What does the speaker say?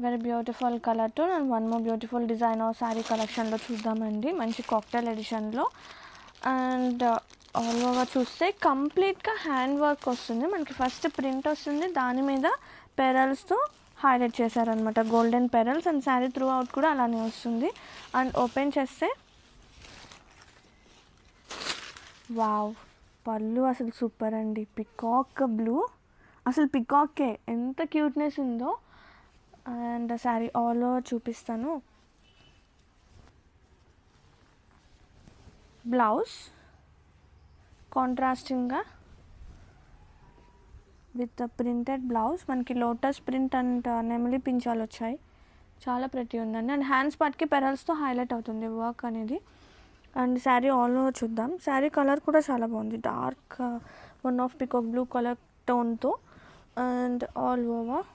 Very beautiful colour tone and one more beautiful design sari కలెక్షన్లో చూద్దామండి. మంచి కాక్టైల్ ఎడిషన్లో అండ్ ఆల్ ఓవర్ చూస్తే కంప్లీట్గా హ్యాండ్ వర్క్ వస్తుంది. మనకి ఫస్ట్ ప్రింట్ వస్తుంది, దాని మీద పెరల్స్తో హైలైట్ చేశారనమాట, golden pearls. And sari through out కూడా అలానే వస్తుంది. అండ్ ఓపెన్ చేస్తే వావ్, పళ్ళు అసలు సూపర్ అండి. పికాక్ బ్లూ, అసలు పికాకే ఎంత క్యూట్నెస్ ఉందో. అండ్ శారీ ఆల్ ఓవర్ చూపిస్తాను. బ్లౌజ్ కాంట్రాస్టింగ్గా విత్ ప్రింటెడ్ బ్లౌజ్, మనకి లోటస్ ప్రింట్ అండ్ నెమలి పించాలు వచ్చాయి. చాలా ప్రతి ఉందండి. అండ్ హ్యాండ్స్ పార్ట్కి పెరల్స్తో హైలైట్ అవుతుంది వర్క్ అనేది. అండ్ శారీ ఆల్ ఓవర్ చూద్దాం. శారీ కలర్ కూడా చాలా బాగుంది, dark one of peacock blue colour టోన్తో. And all over